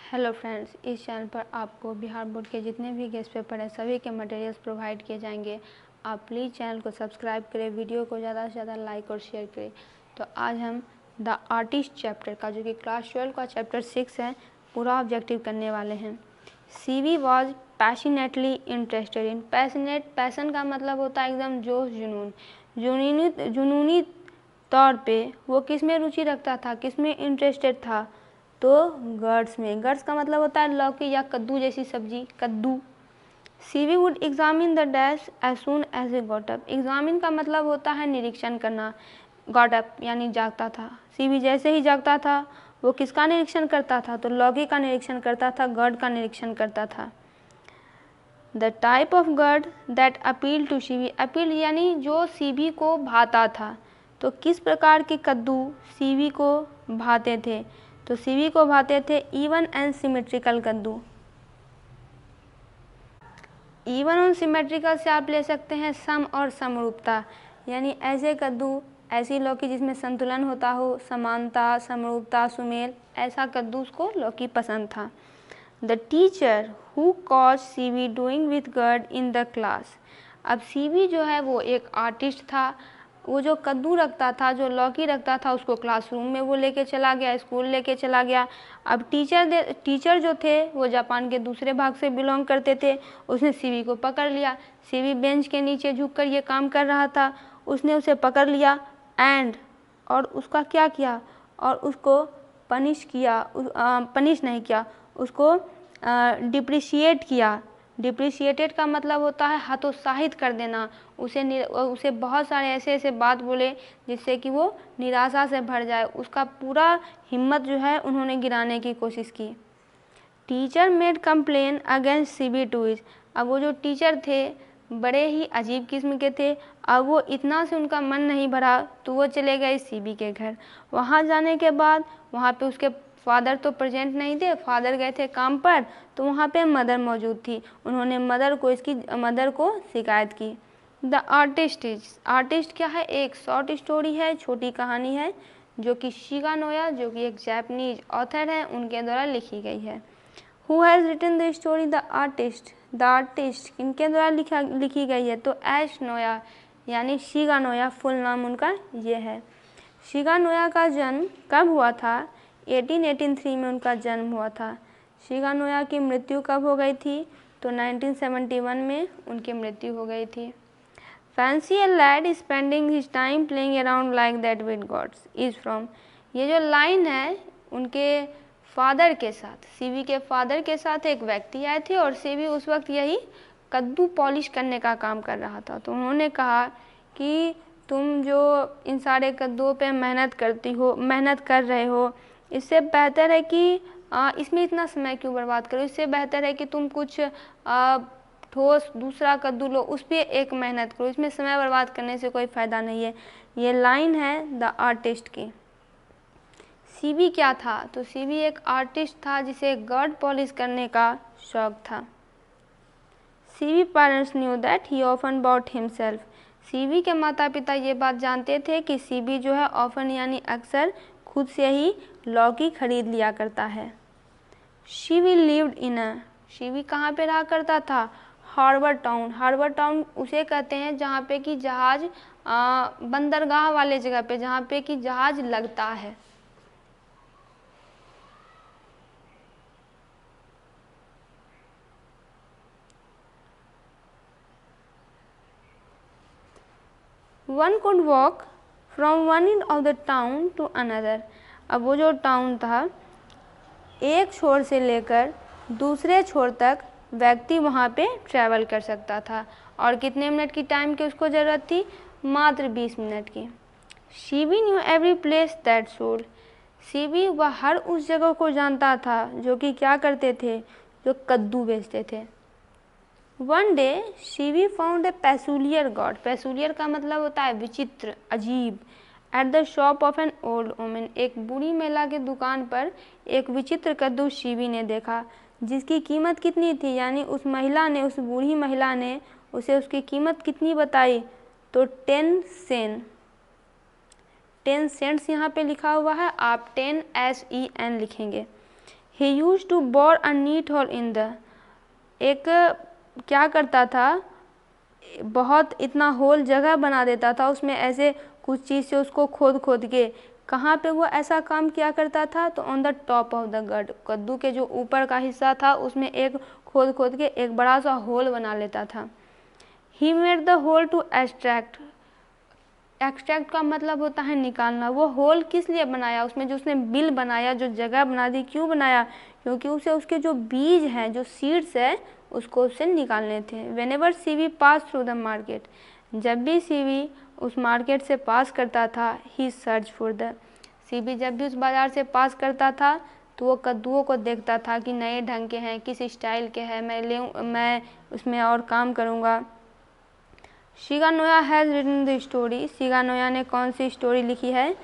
Hello friends, इस channel पर आपको बिहार बोर्ड के जितने भी गेस्ट पेपर हैं सभी के मटेरियल्स प्रोवाइड किए जाएंगे। आप प्लीज़ चैनल को सब्सक्राइब करें, वीडियो को ज़्यादा से ज़्यादा लाइक और शेयर करें। तो आज हम द आर्टिस्ट चैप्टर का, जो कि क्लास 12 का चैप्टर 6 है, पूरा ऑब्जेक्टिव करने वाले हैं। CV was passionately interested in. Passion का मतलब होता है एकदम जोश जुनून, जुनूनी तौर पे वो किस में रुचि रखता था, किस में इंटरेस्टेड था, तो गर्ड्स में। गर्ड्स का मतलब होता है लौकी या कद्दू जैसी सब्जी, कद्दू। Seibei would examine the dash as soon as a got up. Examine का मतलब होता है निरीक्षण करना, गॉट अप यानी जागता था। सीवी जैसे ही जागता था वो किसका निरीक्षण करता था, तो लौकी का निरीक्षण करता था, गर्ड का निरीक्षण करता था। The type of gourd that appeal to Seibei. Appeal यानी जो सीवी को भाता था, तो किस प्रकार के कद्दू सीवी को भाते थे, तो सीवी को भाते थे इवन एंड सिमेट्रिकल कद्दू। इवन और सिमेट्रिकल से आप ले सकते हैं सम और समरूपता, यानी ऐसे कद्दू, ऐसी लौकी जिसमें संतुलन होता हो, समानता, समरूपता, सुमेल, ऐसा कद्दू उसको लौकी पसंद था। The teacher who caught Seibei doing with gourd in the class. अब सीवी जो है वो एक आर्टिस्ट था, वो जो कद्दू रखता था, जो लौकी रखता था, उसको क्लासरूम में वो लेके चला गया, स्कूल लेके चला गया। अब टीचर जो थे वो जापान के दूसरे भाग से बिलोंग करते थे। उसने सीवी को पकड़ लिया। सीवी बेंच के नीचे झुककर ये काम कर रहा था, उसने उसे पकड़ लिया और उसका क्या किया, और उसको पनिश नहीं किया, उसको डिप्रिशिएट किया। डिप्रिशिएटेड का मतलब होता है हतोत्साहित कर देना। उसे बहुत सारे ऐसे बात बोले जिससे कि वो निराशा से भर जाए, उसका पूरा हिम्मत जो है उन्होंने गिराने की कोशिश की। Teacher made complain against CV two is. अब वो जो टीचर थे बड़े ही अजीब किस्म के थे। अब वो इतना से उनका मन नहीं भरा तो वो चले गए सीवी के घर। वहाँ जाने के बाद वहाँ पे उसके फादर तो प्रेजेंट नहीं थे, फादर गए थे काम पर, तो वहाँ पे मदर मौजूद थी। उन्होंने मदर को शिकायत की। The artist is. आर्टिस्ट क्या है, एक शॉर्ट स्टोरी है, छोटी कहानी है, जो कि शिगा नोया, जो कि एक जापानीज ऑथर है, उनके द्वारा लिखी गई है। Who has written the story, the artist. The artist किनके द्वारा लिखी गई है, तो एश नोया यानी शिगा नोया, फुल नाम उनका ये है। शिगा नोया का जन्म कब हुआ था, 1883 में उनका जन्म हुआ था। शिगा नोया की मृत्यु कब हो गई थी, तो 1971 में उनकी मृत्यु हो गई थी। Fancy a lad spending his time playing around like that with gods is from. ये जो लाइन है उनके फादर के साथ, सीवी के फादर के साथ एक व्यक्ति आए थे और सीवी उस वक्त यही कद्दू पॉलिश करने का काम कर रहा था। तो उन्होंने कहा कि तुम जो इन सारे कद्दुओं पे मेहनत कर रहे हो, इससे बेहतर है कि इसमें इतना समय क्यों बर्बाद करो, इससे बेहतर है कि तुम कुछ ठोस दूसरा कद्दू लो, उस पर एक मेहनत करो, इसमें समय बर्बाद करने से कोई फ़ायदा नहीं है। ये लाइन है द आर्टिस्ट की। सीवी क्या था, तो सीवी एक आर्टिस्ट था जिसे गर्ड पॉलिश करने का शौक था। Seibei parents knew that he often bought himself. Seibei के माता पिता ये बात जानते थे कि सीवी जो है ऑफन यानी अक्सर खुद से ही लौकी खरीद लिया करता है। CV lived in a. CV कहाँ पे रहा करता था, हार्बर टाउन। हार्बर टाउन उसे कहते हैं जहाँ पे कि जहाज बंदरगाह वाले जगह पे, जहाँ पे कि जहाज लगता है। One could walk from one end of the town to another. अब वो जो टाउन था, एक छोर से लेकर दूसरे छोर तक व्यक्ति वहाँ पे ट्रैवल कर सकता था। और कितने मिनट की टाइम की उसको ज़रूरत थी, मात्र 20 मिनट की। CV new every place that sold. CV वह हर उस जगह को जानता था जो कि क्या करते थे, जो कद्दू बेचते थे। One day Seibei found a peculiar gourd. Peculiar का मतलब होता है विचित्र, अजीब। At the shop of an old woman. एक बूढ़ी महिला की दुकान पर एक विचित्र कद्दू सीवी ने देखा, जिसकी कीमत कितनी थी, यानी उस बूढ़ी महिला ने उसे उसकी कीमत कितनी बताई, तो 10 सेन। 10 सेंट्स यहाँ पे लिखा हुआ है, आप 10 SEN लिखेंगे। He use to bore a neat hole in the, एक क्या करता था, बहुत इतना होल जगह बना देता था उसमें, ऐसे कुछ चीज़ से उसको खोद खोद के। कहाँ पे वो ऐसा काम किया करता था, तो on the top of the गड, कद्दू के जो ऊपर का हिस्सा था उसमें एक खोद खोद के एक बड़ा सा होल बना लेता था। He made the hole to extract, extract का मतलब होता है निकालना। वो होल किस लिए बनाया, उसमें जो उसने बिल बनाया, जो जगह बना दी, क्यों बनाया, क्योंकि उसे उसके जो बीज हैं, जो सीड्स है, उसको उससे निकालने थे। Whenever CV pass through the market, जब भी सीवी उस मार्केट से पास करता था, ही सर्च फॉर द, सीवी जब भी उस बाज़ार से पास करता था तो वो कद्दूओं को देखता था कि नए ढंग के हैं, किस स्टाइल के हैं, मैं उसमें और काम करूँगा। शिगानोया हैज़ रिटन द स्टोरी, शिगानोया ने कौन सी स्टोरी लिखी है,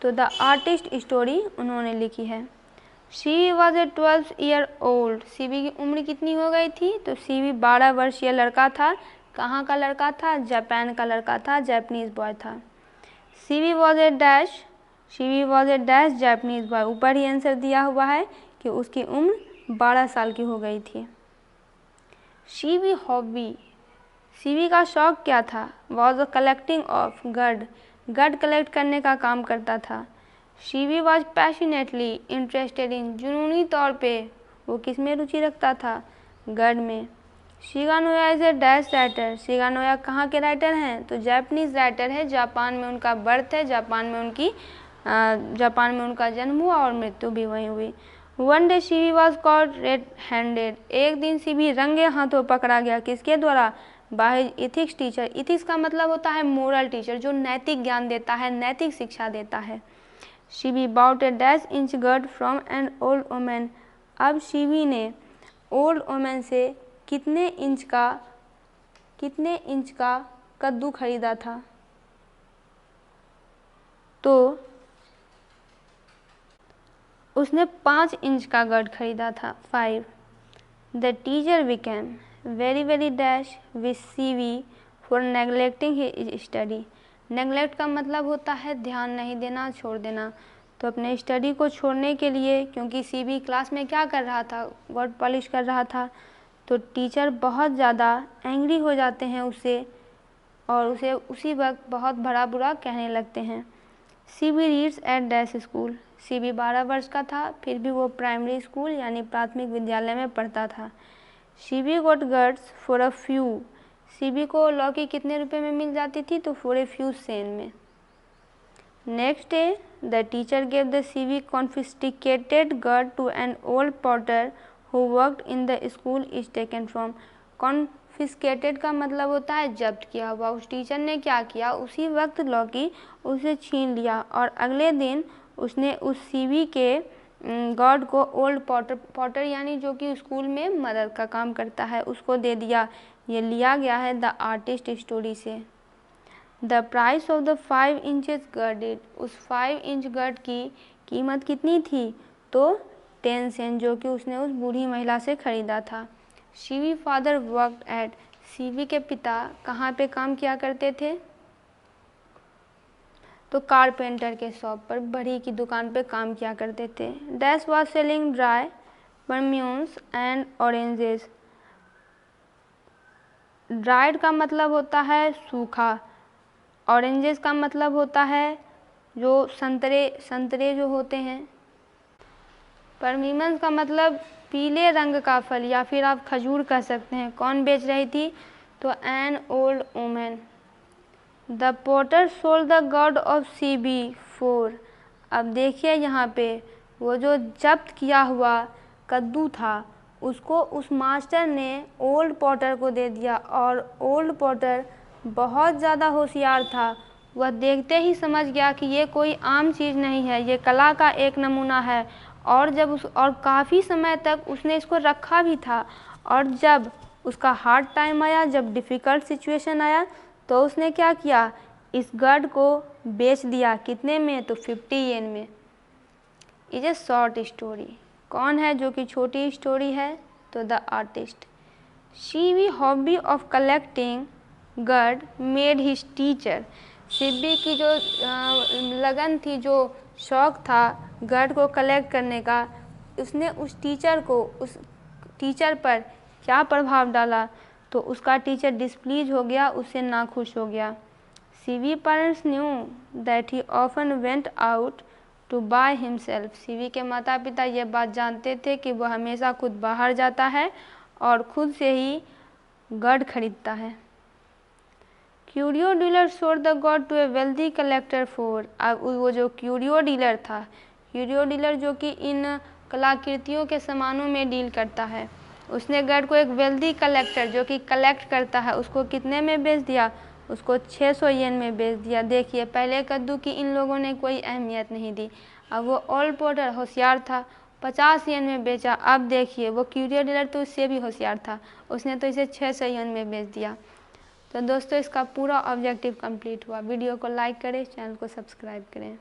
तो द आर्टिस्ट स्टोरी उन्होंने लिखी है। सी was a 12 year old, Seibei की उम्र कितनी हो गई थी, तो सीवी 12 वर्षीय लड़का था। कहाँ का लड़का था, जापान का लड़का था, जापानीज बॉय था। Seibei was a dash, CV was a dash Japanese boy, ऊपर ही आंसर दिया हुआ है कि उसकी उम्र 12 साल की हो गई थी। सीवी हॉबी, सीवी का शौक क्या था, वॉज अ कलेक्टिंग ऑफ गड, गड कलेक्ट करने का काम करता था। Seibei was passionately interested in, जुनूनी तौर पे वो किस में रुचि रखता था, गड में। शिगानोया इज ए डैश राइटर, शिगानोया कहाँ के राइटर हैं, तो जापानीज राइटर है, जापान में उनका बर्थ है, जापान में उनका जन्म हुआ और मृत्यु भी वहीं हुई। One day CV was caught red handed, एक दिन सीवी रंगे हाथों पकड़ा गया, किसके द्वारा, बाय इथिक्स टीचर, इथिक्स का मतलब होता है मोरल टीचर, जो नैतिक ज्ञान देता है, नैतिक शिक्षा देता है। Seibei bought a dash inch gourd from an old women, अब सीवी ने ओल्ड वोमेन से कितने इंच का कद्दू खरीदा था, तो उसने 5 इंच का गर्ड खरीदा था, 5। The teacher became very very dash with Seibei for neglecting his study, neglect का मतलब होता है ध्यान नहीं देना, छोड़ देना, तो अपने स्टडी को छोड़ने के लिए, क्योंकि सीवी क्लास में क्या कर रहा था, वर्ड पॉलिश कर रहा था, तो टीचर बहुत ज़्यादा एंग्री हो जाते हैं उससे और उसे उसी वक्त बहुत बड़ा बुरा कहने लगते हैं। Seibei reads at dash school, Seibei 12 वर्ष का था, फिर भी वो प्राइमरी स्कूल यानी प्राथमिक विद्यालय में पढ़ता था। Seibei got gourds for a few, Seibei को लौकी कितने रुपए में मिल जाती थी, तो फॉर ए फ्यू सेन में। Next day the teacher gave the Seibei confiscated gourd to an old potter who worked in the school is taken from, confiscated का मतलब होता है जब्त किया हुआ। उस टीचर ने क्या किया, उसी वक्त लौकी उसे छीन लिया और अगले दिन उसने उस सीवी के गॉड को ओल्ड पॉटर यानी जो कि स्कूल में मदद का काम करता है, उसको दे दिया। ये लिया गया है द आर्टिस्ट स्टोरी से। The price of the 5 inches गर्डेड, उस 5 इंच गर्ड की कीमत कितनी थी, तो 10 सेंट, जो कि उसने उस बूढ़ी महिला से खरीदा था। CV father worked eight, CV के पिता कहाँ पे काम किया करते थे, तो कारपेंटर के शॉप पर, बढ़ई की दुकान पे काम किया करते थे। Dash was selling dry persimmons and oranges, dried का मतलब होता है सूखा, ऑरेंजेस का मतलब होता है जो संतरे जो होते हैं, परमिमन्स का मतलब पीले रंग का फल या फिर आप खजूर कह सकते हैं। कौन बेच रही थी, तो an old women. The potter sold the god of Seibei for, अब देखिए यहाँ पे वो जो जब्त किया हुआ कद्दू था उसको उस मास्टर ने ओल्ड पॉटर को दे दिया, और ओल्ड पॉटर बहुत ज़्यादा होशियार था, वह देखते ही समझ गया कि ये कोई आम चीज़ नहीं है, ये कला का एक नमूना है। और काफ़ी समय तक उसने इसको रखा भी था, और जब उसका हार्ड टाइम आया, जब डिफ़िकल्ट सिचुएशन आया, तो उसने क्या किया, इस गर्ड को बेच दिया, कितने में, तो 50 येन में। इज ए शॉर्ट स्टोरी, कौन है जो कि छोटी स्टोरी है, तो the artist. Seibei hobby of collecting gourd made his teacher, Seibei की जो लगन थी, जो शौक़ था गर्ड को कलेक्ट करने का, उसने उस टीचर पर क्या प्रभाव डाला, तो उसका टीचर डिस्प्लीज हो गया, उससे नाखुश हो गया। Seibei parents knew that he often went out to buy himself. Seibei के माता पिता ये बात जानते थे कि वह हमेशा खुद बाहर जाता है और खुद से ही गॉड खरीदता है। Curio dealer sold the god to a wealthy collector for. अब वो जो क्यूरियो डीलर था, क्यूरियो डीलर जो कि इन कलाकृतियों के सामानों में डील करता है, उसने गॉड को एक वेल्दी कलेक्टर जो कि कलेक्ट करता है उसको कितने में बेच दिया, उसको 600 येन में बेच दिया। देखिए पहले कद्दू की इन लोगों ने कोई अहमियत नहीं दी, अब वो ओल्ड पोर्टर होशियार था, 50 येन में बेचा। अब देखिए वो क्यूरियो डीलर तो उससे भी होशियार था, उसने तो इसे 600 येन में बेच दिया। तो दोस्तों इसका पूरा ऑब्जेक्टिव कंप्लीट हुआ। वीडियो को लाइक करें, चैनल को सब्सक्राइब करें।